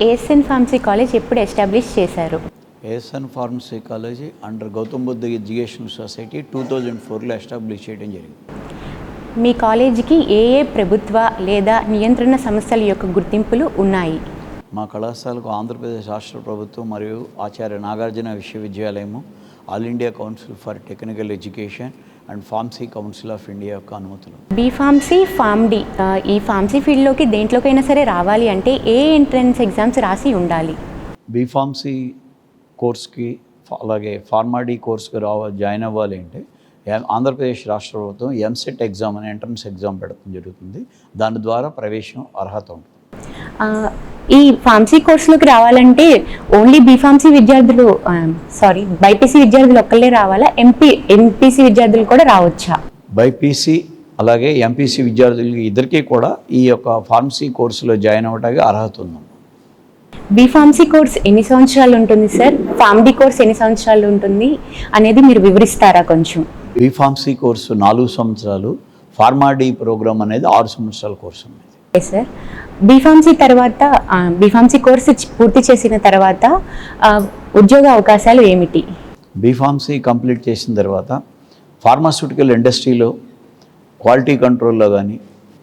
ASN pharmacy college ఎప్పుడు establish చేశారు? ASN pharmacy college under Gautam Buddha education society 2004లో establish చేయడం జరిగింది. మీ కాలేజీకి ఏ ఏ ప్రభుత్వ లేదా నియంత్రణ సంస్థల యొక్క గుర్తింపులు ఉన్నాయి? మా కళాశాలకు ఆంధ్రప్రదేశ్ రాష్ట్ర ప్రభుత్వం మరియు ఆచార్య నాగార్జున విశ్వవిద్యాలయము, All India Council for Technical Education and Pharmacy council of India యొక్క అనుమతులు. బీఫార్మసీ, ఫార్మ్డీ ఈ ఫార్మసీ ఫీల్డ్లోకి దేంట్లోకైనా సరే రావాలి అంటే ఏ ఎంట్రన్స్ ఎగ్జామ్స్ రాసి ఉండాలి? బీఫార్మసీ కోర్స్కి అలాగే ఫార్మాడీ కోర్స్కి జాయిన్ అవ్వాలి అంటే ఆంధ్రప్రదేశ్ రాష్ట్ర ప్రభుత్వం ఎంసెట్ ఎగ్జామ్ అని ఎంట్రన్స్ ఎగ్జామ్ పెడతాం జరుగుతుంది. దాని ద్వారా ప్రవేశం అర్హత ఉంటుంది. ఈ ఫార్మసీ కోర్సులోకి రావాలంటే ఓన్లీ బీఫార్మసీ విద్యార్థులు బైపీసీ విద్యార్థులు ఒక్కళ్ళే రావాలా? ఎంపీసీ విద్యార్థులు కూడా రావచ్చా? బైపీసీ అలాగే ఎంపీసీ విద్యార్థులకి ఇద్దరికీ కూడా ఈ యొక్క ఫార్మసీ కోర్సులో జాయిన్ అవ్వడానికి అర్హత ఉంది. బీఫార్మసీ కోర్స్ ఎన్ని సంవత్సరాలు ఉంటుంది సార్? ఫార్మడీ కోర్స్ ఎన్ని సంవత్సరాలు ఉంటుంది అనేది మీరు వివరిస్తారా కొంచెం? బీఫార్మసీ కోర్సు 4 సంవత్సరాలు, ఫార్మాడీ ప్రోగ్రామ్ అనేది 6 సంవత్సరాల కోర్సు ఉంది. సార్, బీఫార్మసీ తర్వాత బీఫార్మసీ కోర్సు పూర్తి చేసిన తర్వాత ఉద్యోగ అవకాశాలు ఏమిటి? బీఫార్మసీ కంప్లీట్ చేసిన తర్వాత ఫార్మాస్యూటికల్ ఇండస్ట్రీలో క్వాలిటీ కంట్రోల్లో కానీ,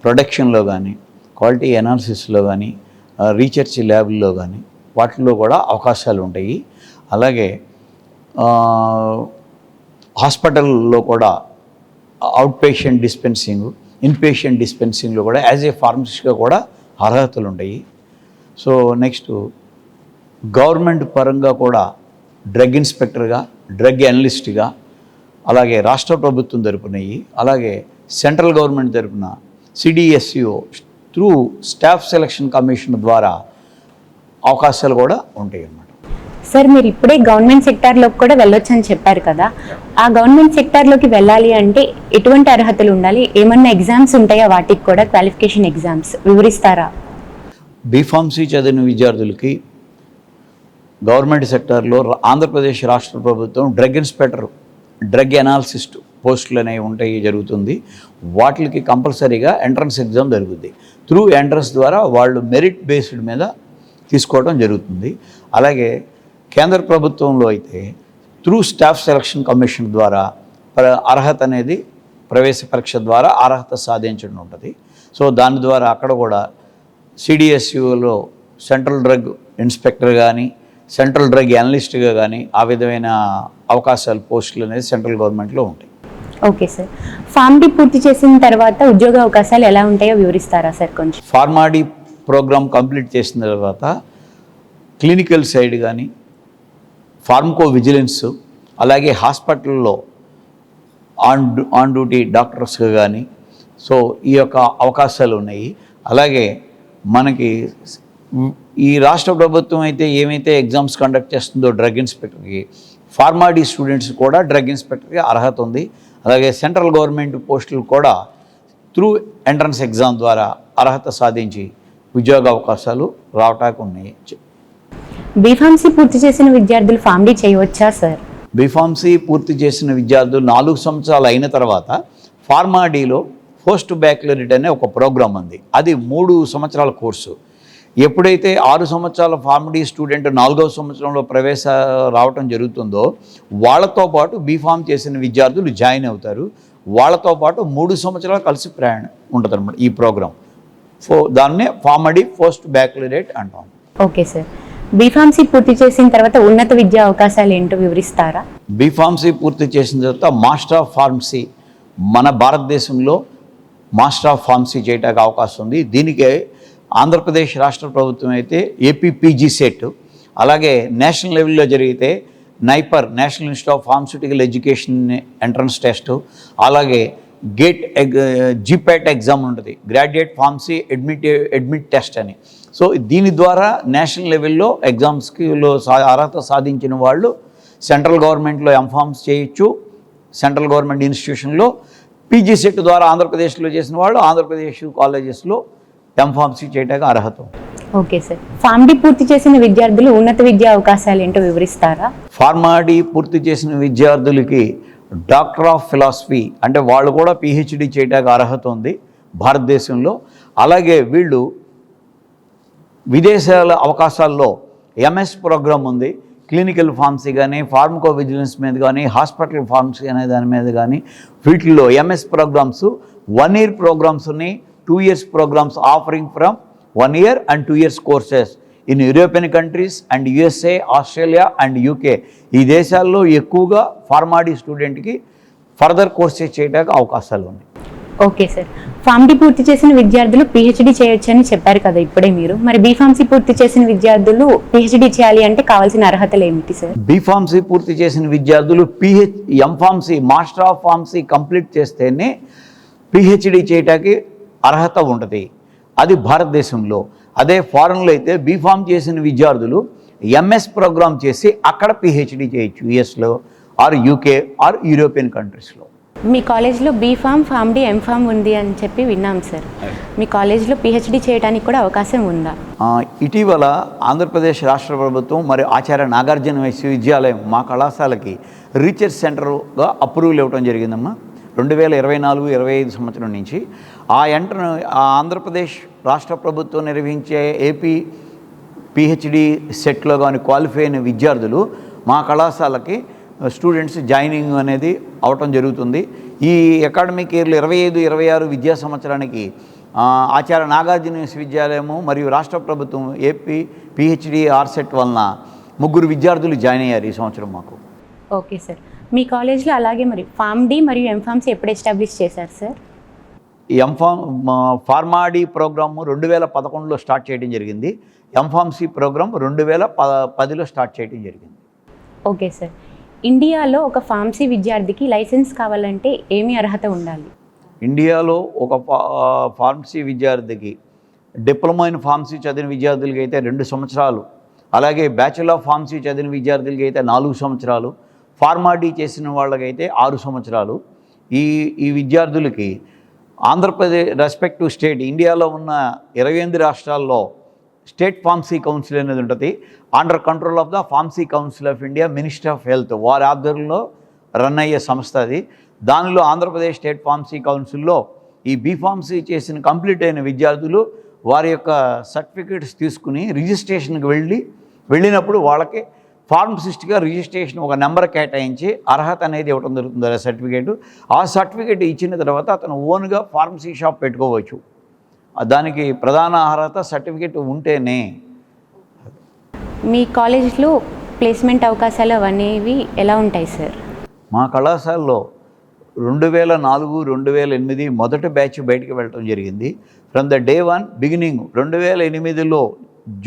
ప్రొడక్షన్లో కానీ, క్వాలిటీ అనాలిసిస్లో కానీ, రీసెర్చ్ ల్యాబ్లో కానీ వాటిల్లో కూడా అవకాశాలు ఉంటాయి. అలాగే హాస్పిటల్లో కూడా అవుట్ పేషెంట్ డిస్పెన్సింగ్, ఇన్పేషెంట్ డిస్పెన్సింగ్లో కూడా యాజ్ ఏ ఫార్మసిస్ట్గా కూడా అర్హతలు ఉంటాయి. సో నెక్స్ట్ గవర్నమెంట్ పరంగా కూడా డ్రగ్ ఇన్స్పెక్టర్గా, డ్రగ్ అనలిస్ట్గా, అలాగే రాష్ట్ర ప్రభుత్వం తరపునవి, అలాగే సెంట్రల్ గవర్నమెంట్ తరపున సిడిఎస్యు త్రూ స్టాఫ్ సెలక్షన్ కమిషన్ ద్వారా అవకాశాలు కూడా ఉంటాయి అన్నమాట. సార్, మీరు ఇప్పుడే గవర్నమెంట్ సెక్టార్లోకి కూడా వెళ్ళొచ్చు అని చెప్పారు కదా, ఆ గవర్నమెంట్ సెక్టార్లోకి వెళ్ళాలి అంటే ఎటువంటి అర్హతలు ఉండాలి? ఏమన్నా ఎగ్జామ్స్ ఉంటాయా వాటికి కూడా, క్వాలిఫికేషన్ ఎగ్జామ్స్ వివరిస్తారా? బీఫార్మసీ చదివిన విద్యార్థులకి గవర్నమెంట్ సెక్టార్లో ఆంధ్రప్రదేశ్ రాష్ట్ర ప్రభుత్వం డ్రగ్ ఇన్స్పెక్టర్, డ్రగ్ అనాలిసిస్ట్ పోస్టులు అనేవి ఉంటాయి జరుగుతుంది. వాటికి కంపల్సరీగా ఎంట్రన్స్ ఎగ్జామ్ జరుగుతుంది. త్రూ ఎంట్రన్స్ ద్వారా వాళ్ళు మెరిట్ బేస్డ్ మీద తీసుకోవడం జరుగుతుంది. అలాగే కేంద్ర ప్రభుత్వంలో అయితే త్రూ స్టాఫ్ సెలక్షన్ కమిషన్ ద్వారా అర్హత అనేది ప్రవేశ పరీక్ష ద్వారా అర్హత సాధించడం ఉంటుంది. సో దాని ద్వారా అక్కడ కూడా సిడిఎస్యులో సెంట్రల్ డ్రగ్ ఇన్స్పెక్టర్ కానీ, సెంట్రల్ డ్రగ్ అనలిస్ట్గా కానీ ఆ విధమైన అవకాశాలు, పోస్టులు అనేది సెంట్రల్ గవర్నమెంట్లో ఉంటాయి. ఓకే సార్, ఫార్మడీ పూర్తి చేసిన తర్వాత ఉద్యోగ అవకాశాలు ఎలా ఉంటాయో వివరిస్తారా సార్ కొంచెం? ఫార్మాడీ ప్రోగ్రామ్ కంప్లీట్ చేసిన తర్వాత క్లినికల్ సైడ్ కానీ, ఫార్మకో విజిలెన్స్, అలాగే హాస్పిటల్లో ఆన్ డ్యూటీ డాక్టర్స్గా కానీ సో ఈ యొక్క అవకాశాలు ఉన్నాయి. అలాగే మనకి ఈ రాష్ట్ర ప్రభుత్వం అయితే ఏమైతే ఎగ్జామ్స్ కండక్ట్ చేస్తుందో డ్రగ్ ఇన్స్పెక్టర్కి, ఫార్మాడీ స్టూడెంట్స్ కూడా డ్రగ్ ఇన్స్పెక్టర్కి అర్హత ఉంది. అలాగే సెంట్రల్ గవర్నమెంట్ పోస్టులు కూడా త్రూ ఎంట్రన్స్ ఎగ్జామ్ ద్వారా అర్హత సాధించి ఉద్యోగ అవకాశాలు రావటానికి ఉన్నాయి. బీఫార్మసీ పూర్తి చేసిన విద్యార్థులు ఫార్మడీ చేయవచ్చా సార్? బీఫార్మసీ పూర్తి చేసిన విద్యార్థులు 4 సంవత్సరాలు అయిన తర్వాత ఫార్మాడీలో పోస్ట్ బ్యాక్లరేట్ అనే ఒక ప్రోగ్రామ్ ఉంది. అది 3 సంవత్సరాల కోర్సు. ఎప్పుడైతే 6 సంవత్సరాల ఫార్మడీ స్టూడెంట్ 4వ సంవత్సరంలో ప్రవేశ రావటం జరుగుతుందో వాళ్ళతో పాటు బీఫార్మ్ చేసిన విద్యార్థులు జాయిన్ అవుతారు. వాళ్ళతో పాటు 3 సంవత్సరాలు కలిసి ప్రయాణం ఉంటుంది అనమాట ఈ ప్రోగ్రామ్. దాన్నే ఫార్మడీ పోస్ట్ బ్యాక్లరేట్ అంటాం. ఓకే సార్, బీఫార్మసీ పూర్తి చేసిన తర్వాత ఉన్నత విద్యా అవకాశాలు ఏంటో వివరిస్తారా? బీఫార్మసీ పూర్తి చేసిన తర్వాత మాస్టర్ ఆఫ్ ఫార్మసీ, మన భారతదేశంలో మాస్టర్ ఆఫ్ ఫార్మసీ చేయడానికి అవకాశం ఉంది. దీనికే ఆంధ్రప్రదేశ్ రాష్ట్ర ప్రభుత్వం అయితే ఏపీపీజీ సెట్, అలాగే నేషనల్ లెవెల్లో జరిగితే NIPER, national institute of pharmaceutical education entrance test, అలాగే గేట్ జీపాట్ ఎగ్జామ్ ఉంటుంది, గ్రాడ్యుయేట్ ఫార్మసీ అడ్మిట్ టెస్ట్ అని. సో దీని ద్వారా నేషనల్ లెవెల్లో ఎగ్జామ్స్కి అర్హత సాధించిన వాళ్ళు సెంట్రల్ గవర్నమెంట్లో ఎంఫార్మ్స్ చేయొచ్చు. సెంట్రల్ గవర్నమెంట్ ఇన్స్టిట్యూషన్లో పీజీ సెట్ ద్వారా ఆంధ్రప్రదేశ్లో చేసిన వాళ్ళు ఆంధ్రప్రదేశ్ కాలేజెస్లో ఎంఫార్మసీ చేయడానికి అర్హత. ఓకే సార్, ఫార్మడీ పూర్తి చేసిన విద్యార్థులు ఉన్నత విద్యా అవకాశాలు ఏంటో వివరిస్తారా? ఫార్మాడీ పూర్తి చేసిన విద్యార్థులకి డాక్టర్ ఆఫ్ ఫిలాసఫీ అంటే వాళ్ళు కూడా పిహెచ్డి చేయడానికి అర్హత ఉంది భారతదేశంలో. అలాగే వీళ్ళు విదేశాల అవకాశాల్లో ఎంఎస్ ప్రోగ్రామ్ ఉంది. క్లినికల్ ఫార్మసీ కానీ, ఫార్మకో విజిలెన్స్ మీద కానీ, హాస్పిటల్ ఫార్మసీ అనే దాని మీద కానీ, వీటిల్లో ఎంఎస్ ప్రోగ్రామ్స్ 1 year ప్రోగ్రామ్స్ ఉన్నాయి, 2 years programs offering from 1 year and 2 years courses in European countries and USA, Australia and UK. ఈ దేశాల్లో ఎక్కువగా ఫార్మాడీ స్టూడెంట్కి ఫర్దర్ కోర్సెస్ చేయడానికి అవకాశాలు ఉన్నాయి. ఓకే సార్, ఫార్మడీ పూర్తి చేసిన విద్యార్థులు పిహెచ్డి చేయొచ్చని చెప్పారు కదా ఇప్పుడే మీరు. మరి బీఫార్మసీ పూర్తి చేసిన విద్యార్థులు పిహెచ్డి చేయాలి అంటే కావాల్సిన అర్హతలు ఏమిటి సార్? బీఫార్మసీ పూర్తి చేసిన విద్యార్థులు M Pharmacy, master of pharmacy complete చేస్తేనే పిహెచ్డి చేయటానికి అర్హత ఉంటుంది. అది భారతదేశంలో. అదే ఫారెన్లో అయితే బీఫార్మ్ చేసిన విద్యార్థులు ఎంఎస్ ప్రోగ్రామ్ చేసి అక్కడ పిహెచ్డి చేయొచ్చు, యుఎస్లో ఆర్ యూకే ఆర్ యూరోపియన్ కంట్రీస్లో. మీ కాలేజ్లో బీఫార్మ్, ఫార్మడీ, ఎంఫార్మ్ ఉంది అని చెప్పి విన్నాం సార్. మీ కాలేజ్లో పిహెచ్డి చేయడానికి కూడా అవకాశం ఉందా? ఇటీవల ఆంధ్రప్రదేశ్ రాష్ట్ర ప్రభుత్వం మరియు ఆచార్య నాగార్జున విశ్వవిద్యాలయం మా కళాశాలకి రీసెర్చ్ సెంటర్గా అప్రూవల్ ఇవ్వడం జరిగిందమ్మా 2024-25 సంవత్సరం నుంచి. ఆంధ్రప్రదేశ్ రాష్ట్ర ప్రభుత్వం నిర్వహించే ఏపీ పిహెచ్డి సెట్లో కానీ క్వాలిఫై అయిన విద్యార్థులు మా కళాశాలకి స్టూడెంట్స్ జాయినింగ్ అనేది అవటం జరుగుతుంది. ఈ అకాడమిక్ ఇయర్లో 25-26 విద్యా సంవత్సరానికి ఆచార్య నాగార్జున విశ్వవిద్యాలయము మరియు రాష్ట్ర ప్రభుత్వం ఏపీ పిహెచ్డి ఆర్సెట్ వలన 3 విద్యార్థులు జాయిన్ అయ్యారు ఈ సంవత్సరం మాకు. ఓకే సార్, మీ కాలేజ్లో అలాగే మరి ఫార్మడీ మరియు ఎంఫార్మసీ ఎప్పుడు ఎస్టాబ్లిష్ చేశారు సార్? ఈ ఫార్మాడీ ప్రోగ్రాము 2011లో స్టార్ట్ చేయడం జరిగింది. ఎంఫార్మసీ ప్రోగ్రామ్ 2010లో స్టార్ట్ చేయడం జరిగింది. ఓకే సార్, ఇండియాలో ఒక ఫార్మసీ విద్యార్థికి లైసెన్స్ కావాలంటే ఏమి అర్హత ఉండాలి? ఇండియాలో ఒక ఫార్మసీ విద్యార్థికి డిప్లొమా ఇన్ ఫార్మసీ చదివిన విద్యార్థులకి అయితే 2 సంవత్సరాలు, అలాగే బ్యాచిలర్ ఆఫ్ ఫార్మసీ చదివిన విద్యార్థులకి అయితే 4 సంవత్సరాలు, ఫార్మాడీ చేసిన వాళ్ళకైతే 6 సంవత్సరాలు. ఈ విద్యార్థులకి ఆంధ్రప్రదేశ్ రెస్పెక్టివ్ స్టేట్, ఇండియాలో ఉన్న 28 రాష్ట్రాల్లో స్టేట్ ఫార్మసీ కౌన్సిల్ అనేది ఉంటుంది. Under control of the pharmacy council of India, ministry of health వారి ఆధ్వర్యంలో రన్ అయ్యే సంస్థ అది. దానిలో ఆంధ్రప్రదేశ్ స్టేట్ ఫార్మసీ కౌన్సిల్లో ఈ బీఫార్మసీ చేసిన కంప్లీట్ అయిన విద్యార్థులు వారి యొక్క సర్టిఫికేట్స్ తీసుకుని రిజిస్ట్రేషన్కి వెళ్ళినప్పుడు వాళ్ళకి ఫార్మసిస్ట్గా రిజిస్ట్రేషన్ ఒక నెంబర్ కేటాయించి అర్హత అనేది ఇవ్వడం జరుగుతుంది. ఆ సర్టిఫికేట్, ఆ సర్టిఫికేట్ ఇచ్చిన తర్వాత అతను ఓన్గా ఫార్మసీ షాప్ పెట్టుకోవచ్చు. దానికి ప్రధాన అర్హత సర్టిఫికేట్ ఉంటేనే. మీ కాలేజ్లో ప్లేస్మెంట్ అవకాశాలు అనేవి ఎలా ఉంటాయి సార్? మా కళాశాలలో 2004-2008 మొదటి బ్యాచ్ బయటికి వెళ్ళడం జరిగింది. ఫ్రమ్ ద డే 1 బిగినింగ్ 2008లో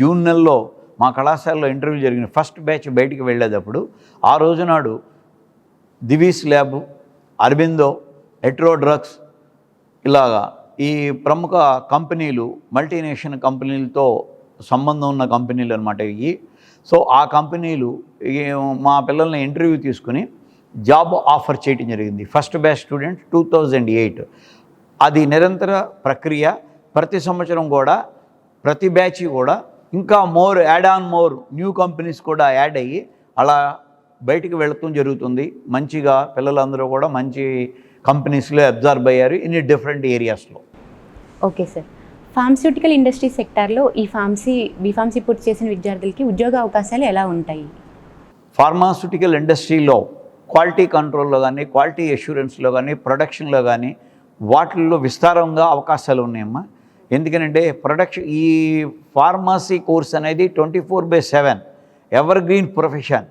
జూన్ నెలలో మా కళాశాలలో ఇంటర్వ్యూ జరిగింది. ఫస్ట్ బ్యాచ్ బయటికి వెళ్ళేటప్పుడు ఆ రోజు నాడు దివీస్ ల్యాబ్, అరబిందో, ఎట్రో డ్రగ్స్, ఇలాగా ఈ ప్రముఖ కంపెనీలు, మల్టీనేషనల్ కంపెనీలతో సంబంధం ఉన్న కంపెనీలు అనమాట ఇవి. సో ఆ కంపెనీలు మా పిల్లల్ని ఇంటర్వ్యూ తీసుకుని జాబ్ ఆఫర్ చేయడం జరిగింది. First batch student 2008. అది నిరంతర ప్రక్రియ. ప్రతి సంవత్సరం కూడా ప్రతి బ్యాచ్ కూడా ఇంకా మోర్ న్యూ కంపెనీస్ కూడా యాడ్ అయ్యి అలా బయటికి వెళుతూ జరుగుతుంది. మంచిగా పిల్లలందరూ కూడా మంచి కంపెనీస్లో అబ్జర్వ్ అయ్యారు ఇన్ డిఫరెంట్ ఏరియాస్లో. ఓకే సార్, ఫార్మస్యూటికల్ ఇండస్ట్రీ సెక్టార్లో ఈ బీఫార్మసీ పూర్తి చేసిన విద్యార్థులకి ఉద్యోగ అవకాశాలు ఎలా ఉంటాయి? ఫార్మాస్యూటికల్ ఇండస్ట్రీలో క్వాలిటీ కంట్రోల్లో కానీ, క్వాలిటీ అష్యూరెన్స్లో కానీ, ప్రొడక్షన్లో కానీ వాటిల్లో విస్తారంగా అవకాశాలు ఉన్నాయమ్మా. ఎందుకంటే ఈ ఫార్మసీ కోర్స్ అనేది 24/7 ఎవర్ గ్రీన్ ప్రొఫెషన్.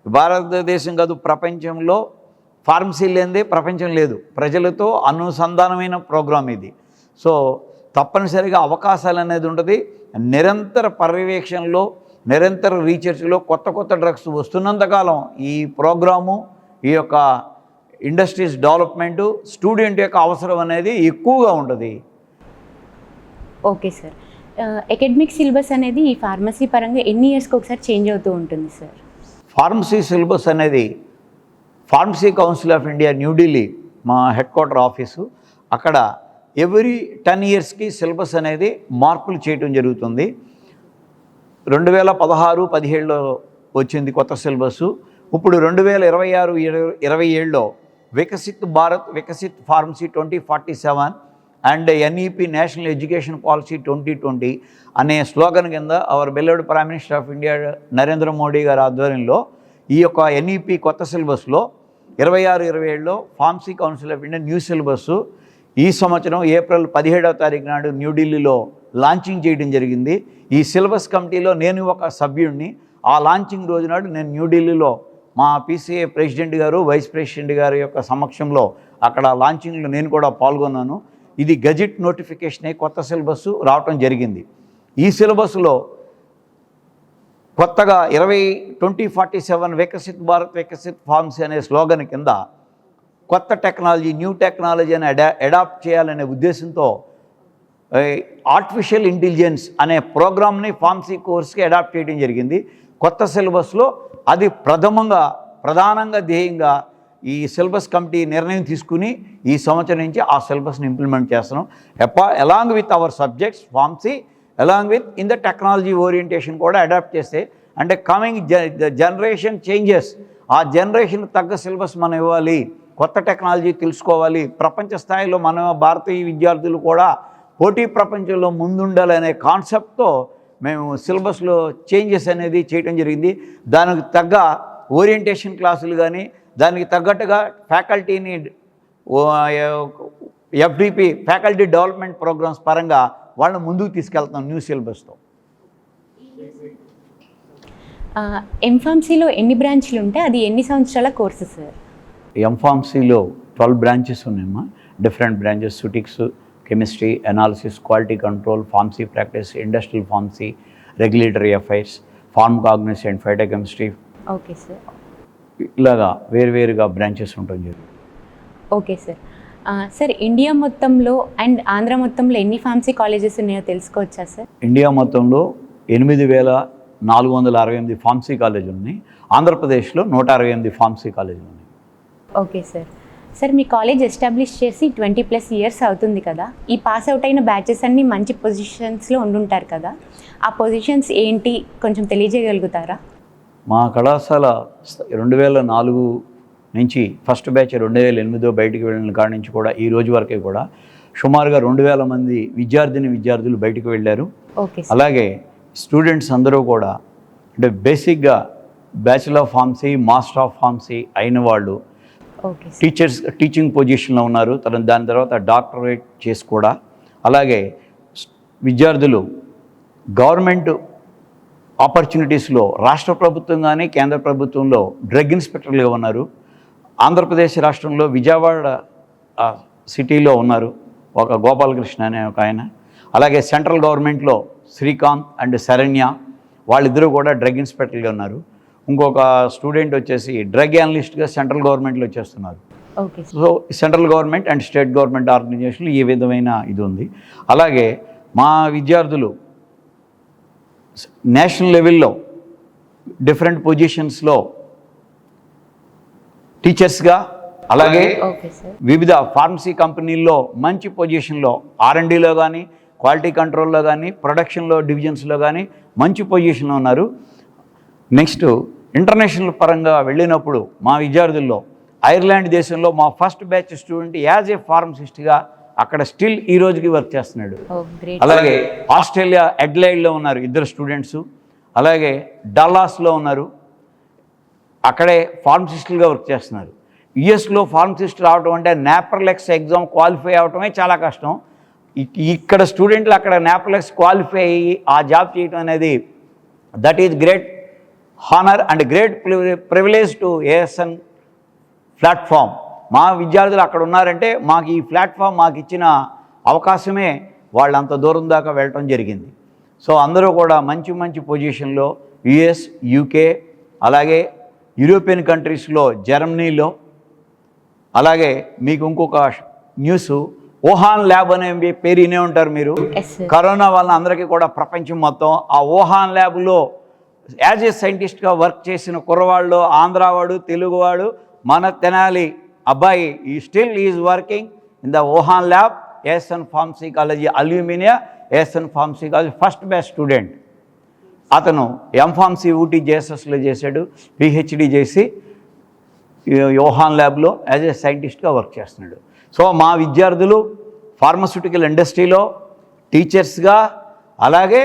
భారతదేశం కాదు, ప్రపంచంలో ఫార్మసీ లేనిదే ప్రపంచం లేదు. ప్రజలతో అనుసంధానమైన ప్రోగ్రాం ఇది. సో తప్పనిసరిగా అవకాశాలు అనేది ఉంటుంది. నిరంతర పర్యవేక్షణలో, నిరంతర రీసెర్చ్లో కొత్త డ్రగ్స్ వస్తున్నంతకాలం ఈ ప్రోగ్రాము, ఈ యొక్క ఇండస్ట్రీస్ డెవలప్మెంటు, స్టూడెంట్ యొక్క అవసరం అనేది ఎక్కువగా ఉంటుంది. ఓకే సార్, అకాడమిక్ సిలబస్ అనేది ఈ ఫార్మసీ పరంగా ఎన్ని ఇయర్స్కి ఒకసారి చేంజ్ అవుతూ ఉంటుంది సార్? ఫార్మసీ సిలబస్ అనేది pharmacy council of India New Delhi మా హెడ్ క్వార్టర్ ఆఫీసు, అక్కడ ఎవ్రీ 10 ఇయర్స్కి సిలబస్ అనేది మార్పులు చేయటం జరుగుతుంది. 2016-17లో వచ్చింది కొత్త సిలబస్సు. ఇప్పుడు 2026-27లో Viksit Bharat, Viksit pharmacy 2047 and NEP national education policy 2020 అనే స్లోగన్ కింద our beloved prime minister of India Narendra Modi గారి ఆధ్వర్యంలో ఈ యొక్క ఎన్ఈపి కొత్త సిలబస్లో 26-27లో pharmacy council of India new syllabus ఈ సంవత్సరం ఏప్రిల్ 17వ తారీఖు నాడు న్యూఢిల్లీలో లాంచింగ్ చేయడం జరిగింది. ఈ సిలబస్ కమిటీలో నేను ఒక సభ్యుడిని. ఆ లాంచింగ్ రోజు నాడు నేను న్యూఢిల్లీలో మా పీసీఏ ప్రెసిడెంట్ గారు వైస్ ప్రెసిడెంట్ గారి యొక్క సమక్షంలో అక్కడ లాంచింగ్లో నేను కూడా పాల్గొన్నాను. ఇది గజెట్ నోటిఫికేషన్ అయి కొత్త సిలబస్ రావటం జరిగింది. ఈ సిలబస్లో కొత్తగా 2047 వికసిత్ భారత్ వికసిత్ ఫార్మసీ అనే స్లోగన్ కింద కొత్త టెక్నాలజీ న్యూ టెక్నాలజీ అని అడాప్ట్ చేయాలనే ఉద్దేశంతో ఆర్టిఫిషియల్ ఇంటెలిజెన్స్ అనే ప్రోగ్రామ్ని ఫార్మసీ కోర్స్కి అడాప్ట్ చేయడం జరిగింది. కొత్త సిలబస్లో అది ప్రధానంగా ధ్యేయంగా ఈ సిలబస్ కమిటీ నిర్ణయం తీసుకుని ఈ సంవత్సరం నుంచి ఆ సిలబస్ని ఇంప్లిమెంట్ చేస్తున్నాం. Along with our subjects pharmacy along with in the technology orientation కూడా అడాప్ట్ చేస్తే అంటే కమింగ్ జనరేషన్ చేంజెస్, ఆ జనరేషన్ తగ్గ సిలబస్ మనం ఇవ్వాలి, కొత్త టెక్నాలజీ తెలుసుకోవాలి, ప్రపంచ స్థాయిలో మన భారతీయ విద్యార్థులు కూడా పోటీ ప్రపంచంలో ముందుండాలనే కాన్సెప్ట్తో మేము సిలబస్లో చేంజెస్ అనేది చేయడం జరిగింది. దానికి తగ్గ ఓరియంటేషన్ క్లాసులు కానీ దానికి తగ్గట్టుగా ఫ్యాకల్టీని ఎఫ్డిపి ఫ్యాకల్టీ డెవలప్మెంట్ ప్రోగ్రామ్స్ పరంగా వాళ్ళని ముందుకు తీసుకెళ్తాం న్యూ సిలబస్తో. ఎంఫార్మసీలో ఎన్ని బ్రాంచ్లు ఉంటే అది ఎన్ని సంవత్సరాల కోర్సు సార్? ఎంఫార్మసీలో 12 బ్రాంచెస్ ఉన్నాయమ్మా. డిఫరెంట్ బ్రాంచెస్ సుటిక్స్, chemistry, analysis, quality control, pharmacy practice, industrial pharmacy, regulatory affairs, pharmacognosy and phytochemistry. Okay sir. ఇలాగా వేరువేరుగా బ్రాంచెస్ ఉంటుంది జరిగింది. Okay sir. సార్ ఇండియా మొత్తంలో అండ్ ఆంధ్ర మొత్తంలో ఎన్ని ఫార్మసీ కాలేజెస్ ఉన్నాయో తెలుసుకోవచ్చా సార్? ఇండియా మొత్తంలో 8,468 ఫార్మసీ కాలేజీలు ఉన్నాయి. ఆంధ్రప్రదేశ్లో 168 ఫార్మసీ కాలేజీలు ఉన్నాయి. Okay sir. సార్ మీ కాలేజ్ ఎస్టాబ్లిష్ చేసి 20+ ఇయర్స్ అవుతుంది కదా, ఈ పాస్ అవుట్ అయిన బ్యాచెస్ అన్నీ మంచి పొజిషన్స్లో ఉండుంటారు కదా, ఆ పొజిషన్స్ ఏంటి కొంచెం తెలియజేయగలుగుతారా? మా కళాశాల 2004 నుంచి ఫస్ట్ బ్యాచ్ 2008 బయటికి వెళ్ళిన కాడి నుంచి కూడా ఈ రోజు వరకు కూడా సుమారుగా 2,000 మంది విద్యార్థులు బయటకు వెళ్ళారు. ఓకే. అలాగే స్టూడెంట్స్ అందరూ కూడా అంటే బేసిక్గా bachelor of pharmacy, master of pharmacy అయిన వాళ్ళు టీచింగ్ పొజిషన్లో ఉన్నారు. దాని తర్వాత డాక్టరేట్ చేసి కూడా అలాగే విద్యార్థులు గవర్నమెంట్ ఆపర్చునిటీస్లో రాష్ట్ర ప్రభుత్వం కానీ కేంద్ర ప్రభుత్వంలో డ్రగ్ ఇన్స్పెక్టర్లుగా ఉన్నారు. ఆంధ్రప్రదేశ్ రాష్ట్రంలో విజయవాడ సిటీలో ఉన్నారు ఒక గోపాలకృష్ణ అనే ఒక ఆయన. అలాగే సెంట్రల్ గవర్నమెంట్లో శ్రీకాంత్ అండ్ శరణ్య వాళ్ళిద్దరూ కూడా డ్రగ్ ఇన్స్పెక్టర్లుగా ఉన్నారు. ఇంకొక స్టూడెంట్ వచ్చేసి డ్రగ్ అనలిస్ట్గా సెంట్రల్ గవర్నమెంట్లో చేస్తున్నారు. So central government and state government ఆర్గనైజేషన్లు ఈ విధమైన ఇది ఉంది. అలాగే మా విద్యార్థులు నేషనల్ లెవెల్లో డిఫరెంట్ పొజిషన్స్లో టీచర్స్గా అలాగే వివిధ ఫార్మసీ కంపెనీల్లో మంచి పొజిషన్లో R&Dలో కానీ క్వాలిటీ కంట్రోల్లో కానీ ప్రొడక్షన్లో డివిజన్స్లో కానీ మంచి పొజిషన్లో ఉన్నారు. నెక్స్ట్ ఇంటర్నేషనల్ పరంగా వెళ్ళినప్పుడు మా విద్యార్థుల్లో ఐర్లాండ్ దేశంలో మా first batch student as a ఫార్మసిస్ట్గా అక్కడ స్టిల్ ఈ రోజుకి వర్క్ చేస్తున్నాడు. అలాగే ఆస్ట్రేలియా అడ్లైడ్లో ఉన్నారు 2 స్టూడెంట్స్. అలాగే డల్లాస్లో ఉన్నారు, అక్కడే ఫార్మసిస్టులుగా వర్క్ చేస్తున్నారు. యుఎస్లో ఫార్మసిస్ట్ రావడం అంటే నాప్రలెక్స్ ఎగ్జామ్ క్వాలిఫై అవడమే చాలా కష్టం. ఇక్కడ స్టూడెంట్లు అక్కడ నాప్రలెక్స్ క్వాలిఫై అయ్యి ఆ జాబ్ చేయడం అనేది that is great honour and great privilege to ASN platform. మా విద్యార్థులు అక్కడ ఉన్నారంటే మాకు ఈ ప్లాట్ఫామ్ మాకు ఇచ్చిన అవకాశమే వాళ్ళు అంత దూరం దాకా వెళ్ళటం జరిగింది. సో అందరూ కూడా మంచి మంచి పొజిషన్లో US, UK అలాగే యూరోపియన్ కంట్రీస్లో జర్మనీలో. అలాగే మీకు ఇంకొక న్యూస్, వుహాన్ ల్యాబ్ అనే పేరు వినే ఉంటారు మీరు. కరోనా వల్ల అందరికీ కూడా ప్రపంచం మొత్తం ఆ వుహాన్ ల్యాబ్లో యాజ్ ఏ సైంటిస్ట్గా వర్క్ చేసిన కుర్రవాళ్ళు, ఆంధ్రావాడు, తెలుగువాడు, మన తెనాలి అబ్బాయి ఈ still is working in the Wuhan lab ASN pharmacy college alumni ASN pharmacy college first batch student. అతను ఎంఫార్మసీ ఊటీ JSSలో చేశాడు, PhD చేసి వుహాన్ ల్యాబ్లో యాజ్ ఏ సైంటిస్ట్గా వర్క్ చేస్తున్నాడు. సో మా విద్యార్థులు ఫార్మస్యూటికల్ ఇండస్ట్రీలో టీచర్స్గా, అలాగే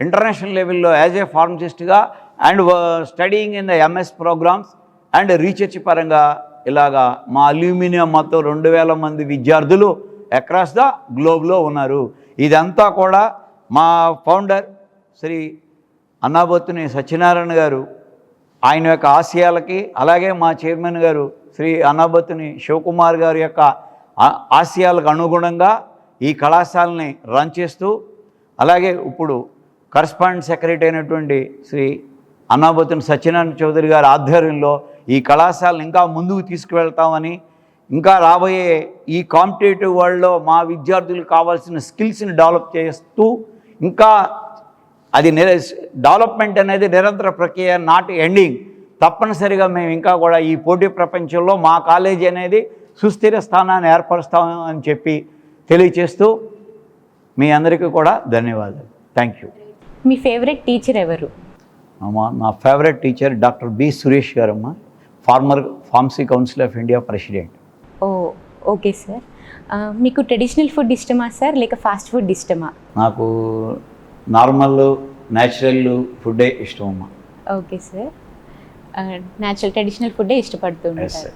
ఇంటర్నేషనల్ లెవెల్లో యాజ్ ఏ ఫార్మసిస్ట్గా and studying in the MS programmes and research పరంగా ఇలాగా మా అల్యూమినియం మొత్తం 2000 మంది విద్యార్థులు అక్రాస్ ద గ్లోబ్లో ఉన్నారు. ఇదంతా కూడా మా ఫౌండర్ శ్రీ అన్నాబొత్తుని సత్యనారాయణ గారు ఆయన యొక్క ఆశయాలకి, అలాగే మా చైర్మన్ గారు శ్రీ అన్నాబొత్తుని శివకుమార్ గారి యొక్క ఆశయాలకు అనుగుణంగా ఈ కళాశాలని రన్ చేస్తూ, అలాగే ఇప్పుడు కరస్పాండెంట్ సెక్రటరీ అయినటువంటి శ్రీ అన్నాబొత్తుని సత్యనారాయణ చౌదరి గారి ఆధ్వర్యంలో ఈ కళాశాలను ఇంకా ముందుకు తీసుకువెళ్తామని, ఇంకా రాబోయే ఈ కాంపిటేటివ్ వరల్డ్లో మా విద్యార్థులకు కావాల్సిన స్కిల్స్ని డెవలప్ చేస్తూ, ఇంకా అది డెవలప్మెంట్ అనేది నిరంతర ప్రక్రియ, నాట్ ఎండింగ్. తప్పనిసరిగా మేము ఇంకా కూడా ఈ పోటీ ప్రపంచంలో మా కాలేజీ అనేది సుస్థిర స్థానాన్ని ఏర్పరుస్తామని చెప్పి తెలియచేస్తూ మీ అందరికీ కూడా ధన్యవాదాలు. Thank you. మీ ఫేవరెట్ టీచర్ ఎవరు? నా favourite teacher doctor B Suresh గారమ్మ, former pharmacy council of India president. Okay sir. మీకు ట్రెడిషనల్ ఫుడ్ ఇష్టమా సార్, లేక ఫాస్ట్ ఫుడ్ ఇష్టమా? నాకు నార్మల్ న్యాచురల్ ఫుడ్డే ఇష్టం అమ్మా. Okay sir. న్యాచురల్ ట్రెడిషనల్ ఫుడ్డే ఇష్టపడుతుంటారు.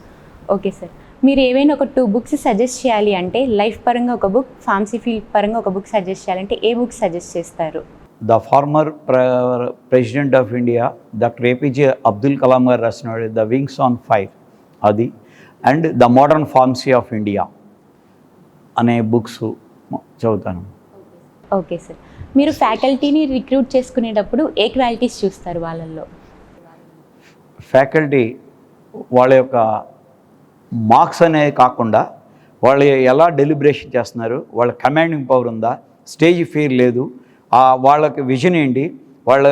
Okay sir. మీరు ఏవైనా ఒక 2 బుక్స్ సజెస్ట్ చేయాలి అంటే, లైఫ్ పరంగా ఒక బుక్, ఫార్మసీ ఫీల్డ్ పరంగా ఒక బుక్ సజెస్ట్ చేయాలంటే ఏ బుక్ సజెస్ట్ చేస్తారు? The former president of India doctor APJ Abdul Kalam గారు రాసినాడు ద వింగ్స్ ఆన్ ఫైర్, అది, and the modern pharmacy of India అనే బుక్స్ చదువుతాను. Okay sir. మీరు ఫ్యాకల్టీని రిక్రూట్ చేసుకునేటప్పుడు ఏ క్వాలిటీస్ చూస్తారు వాళ్ళల్లో? ఫ్యాకల్టీ వాళ్ళ యొక్క మార్క్స్ అనేది కాకుండా వాళ్ళు ఎలా డెలిబరేషన్ చేస్తున్నారు, వాళ్ళ కమాండింగ్ పవర్ ఉందా, స్టేజ్ ఫియర్ లేదు, వాళ్ళకి విజన్ ఏంటి, వాళ్ళ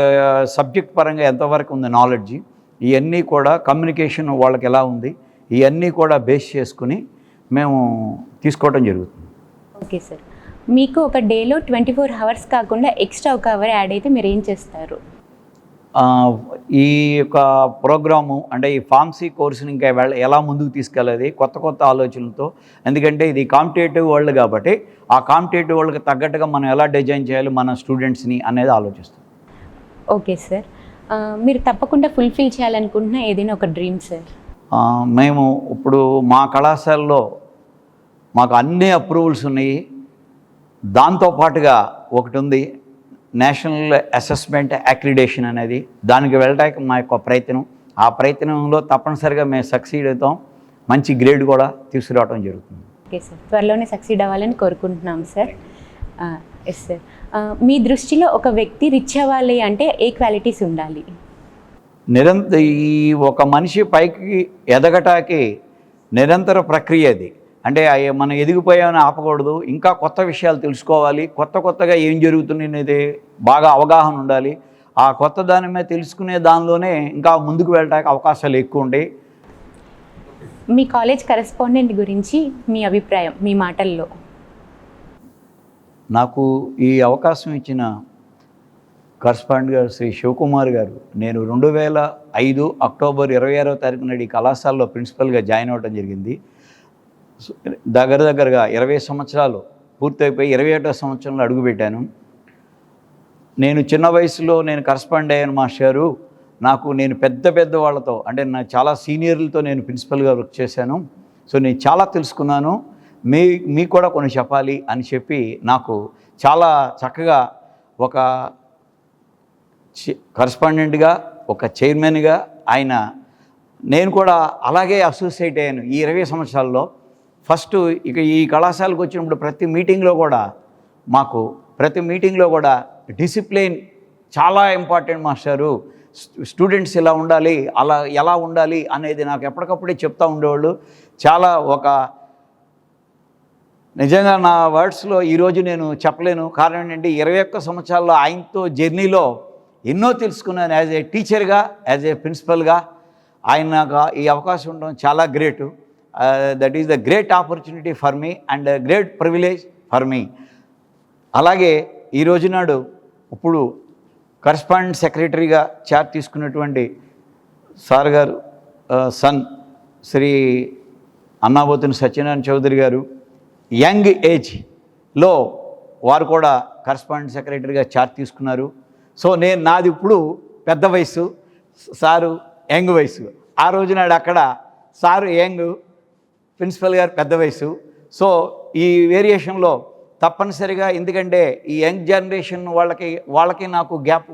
సబ్జెక్ట్ పరంగా ఎంతవరకు ఉంది నాలెడ్జి, ఇవన్నీ కూడా కమ్యూనికేషన్ వాళ్ళకి ఎలా ఉంది, ఇవన్నీ కూడా బేస్ చేసుకుని మేము తీసుకోవడం జరుగుతుంది. Okay sir. మీకు ఒక డేలో 24 అవర్స్ కాకుండా ఎక్స్ట్రా ఒక అవర్ యాడ్ అయితే మీరు ఏం చేస్తారు? ఈ యొక్క ప్రోగ్రాము అంటే ఈ ఫార్మసీ కోర్సుని ఇంకా ఎలా ముందుకు తీసుకెళ్ళేది కొత్త కొత్త ఆలోచనలతో, ఎందుకంటే ఇది కాంపిటేటివ్ వరల్డ్ కాబట్టి ఆ కాంపిటేటివ్ వరల్డ్కి తగ్గట్టుగా మనం ఎలా డిజైన్ చేయాలి మన స్టూడెంట్స్ని అనేది ఆలోచిస్తాం. Okay sir. మీరు తప్పకుండా ఫుల్ఫిల్ చేయాలనుకుంటున్న ఏదైనా ఒక డ్రీమ్ సార్? మేము ఇప్పుడు మా కళాశాలలో మాకు అన్ని అప్రూవల్స్ ఉన్నాయి. దాంతోపాటుగా ఒకటి ఉంది నేషనల్ అసెస్మెంట్ అక్రిడేషన్ అనేది, దానికి వెళ్ళడానికి మా యొక్క ప్రయత్నం. ఆ ప్రయత్నంలో తప్పనిసరిగా మేము సక్సీడ్ అవుతాం, మంచి గ్రేడ్ కూడా తీసుకురావడం జరుగుతుంది. Okay sir. త్వరలోనే సక్సీడ్ అవ్వాలని కోరుకుంటున్నాం సార్. Yes sir. మీ దృష్టిలో ఒక వ్యక్తి రిచ్ అవ్వాలి అంటే ఏ క్వాలిటీస్ ఉండాలి? ఈ ఒక మనిషి పైకి ఎదగటానికి నిరంతర ప్రక్రియ అది. అంటే మనం ఎదిగిపోయామని ఆపకూడదు, ఇంకా కొత్త విషయాలు తెలుసుకోవాలి, కొత్తగా ఏం జరుగుతుంది అనేది బాగా అవగాహన ఉండాలి. ఆ కొత్త దాని మీద తెలుసుకునే దానిలోనే ఇంకా ముందుకు వెళ్ళడానికి అవకాశాలు ఎక్కువ ఉంటాయి. మీ కాలేజ్ కరెస్పాండెంట్ గురించి మీ అభిప్రాయం మీ మాటల్లో? నాకు ఈ అవకాశం ఇచ్చిన కరెస్పాండెంట్ గారు శ్రీ శివకుమార్ గారు, నేను 2005 అక్టోబర్ 26వ తారీఖు నాడు ఈ కళాశాలలో ప్రిన్సిపల్గా జాయిన్ అవ్వడం జరిగింది. దగ్గరగా 20 సంవత్సరాలు పూర్తయిపోయి 21వ సంవత్సరంలో అడుగుపెట్టాను. నేను చిన్న వయసులో నేను కరెస్పాండ్ అయ్యాను మాస్టారు. నేను పెద్ద వాళ్ళతో, అంటే నా చాలా సీనియర్లతో నేను ప్రిన్సిపల్గా వర్క్ చేశాను. సో నేను చాలా తెలుసుకున్నాను, మీకు కూడా కొన్ని చెప్పాలి అని చెప్పి నాకు చాలా చక్కగా ఒక కరెస్పాండెంట్గా, ఒక చైర్మన్గా ఆయన, నేను కూడా అలాగే అసోసియేట్ అయ్యాను ఈ 20 సంవత్సరాల్లో. ఫస్ట్ ఇక ఈ కళాశాలకు వచ్చినప్పుడు ప్రతి మీటింగ్లో కూడా డిసిప్లిన్ చాలా ఇంపార్టెంట్ మాస్టారు, స్టూడెంట్స్ ఇలా ఉండాలి, అలా ఎలా ఉండాలి అనేది నాకు ఎప్పటికప్పుడే చెప్తూ ఉండేవాళ్ళు. చాలా నిజంగా నా వర్డ్స్లో ఈరోజు నేను చెప్పలేను. కారణం ఏంటంటే 21 సంవత్సరాల్లో ఆయనతో జర్నీలో ఎన్నో తెలుసుకున్నాను. యాజ్ ఏ టీచర్గా, యాజ్ ఏ ప్రిన్సిపల్గా ఆయన నాకు ఈ అవకాశం ఉండడం చాలా great. That is the great opportunity for me and great privilege for me. అలాగే ఈ రోజు నాడు ఇప్పుడు కరెస్పాండెంట్ సెక్రటరీగా చార్జ్ తీసుకున్నటువంటి సార్ గారు సన్ శ్రీ అన్నాబొత్తుని సత్యనారాయణ చౌదరి గారు, యంగ్ ఏజ్ లో వారు కూడా కరస్పాండెంట్ సెక్రటరీగా చార్జ్ తీసుకున్నారు. సో నాది ఇప్పుడు పెద్ద వయసు, సారు యంగ్ వయసు. ఆ రోజు నాడు అక్కడ సారు యంగ్, ప్రిన్సిపల్ గారు పెద్ద వయసు. సో ఈ వేరియేషన్లో తప్పనిసరిగా, ఎందుకంటే ఈ యంగ్ జనరేషన్ వాళ్ళకి నాకు గ్యాప్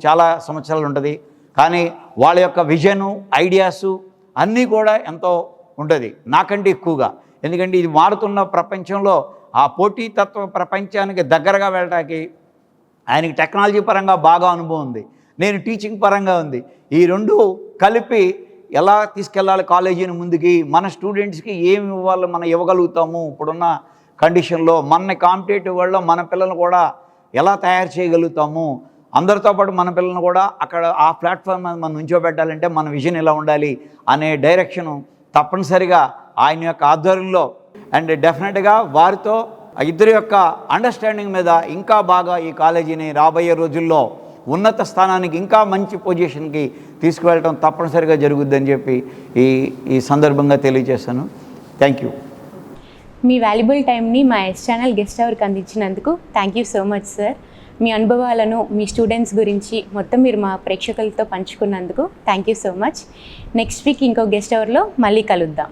చాలా సంవత్సరాలు ఉంటుంది. కానీ వాళ్ళ యొక్క విజను, ఐడియాసు అన్నీ కూడా ఎంతో ఉంటుంది నాకంటే ఎక్కువగా. ఎందుకంటే ఇది మారుతున్న ప్రపంచంలో ఆ పోటీతత్వ ప్రపంచానికి దగ్గరగా వెళ్ళడానికి ఆయనకి టెక్నాలజీ పరంగా బాగా అనుభవం ఉంది, నేను టీచింగ్ పరంగా ఉంది. ఈ రెండు కలిపి ఎలా తీసుకెళ్ళాలి కాలేజీని ముందుకి, మన స్టూడెంట్స్కి ఏమి ఇవ్వాలి, మనం ఇవ్వగలుగుతాము, ఇప్పుడున్న కండిషన్లో మన కాంపిటేటివ్ వరల్డ్లో మన పిల్లల్ని కూడా ఎలా తయారు చేయగలుగుతాము, అందరితో పాటు మన పిల్లల్ని కూడా అక్కడ ఆ ప్లాట్ఫామ్ మీద మనం ఉంచోబెట్టాలంటే మన విజన్ ఎలా ఉండాలి అనే డైరెక్షను తప్పనిసరిగా ఆయన యొక్క ఆధ్వర్యంలో అండ్ డెఫినెట్గా వారితో ఇద్దరి యొక్క అండర్స్టాండింగ్ మీద ఇంకా బాగా ఈ కాలేజీని రాబోయే రోజుల్లో ఉన్నత స్థానానికి, ఇంకా మంచి పొజిషన్కి తీసుకువెళ్ళటం తప్పనిసరిగా జరుగుద్దని చెప్పి ఈ సందర్భంగా తెలియజేస్తాను. Thank you. మీ వాల్యుబుల్ టైంని మా ఎస్ ఛానల్ గెస్ట్ అవర్కి అందించినందుకు thank you so much sir. మీ అనుభవాలను, మీ స్టూడెంట్స్ గురించి మొత్తం మీరు మా ప్రేక్షకులతో పంచుకున్నందుకు thank you so much. Next week ఇంకో గెస్ట్ అవర్లో మళ్ళీ కలుద్దాం.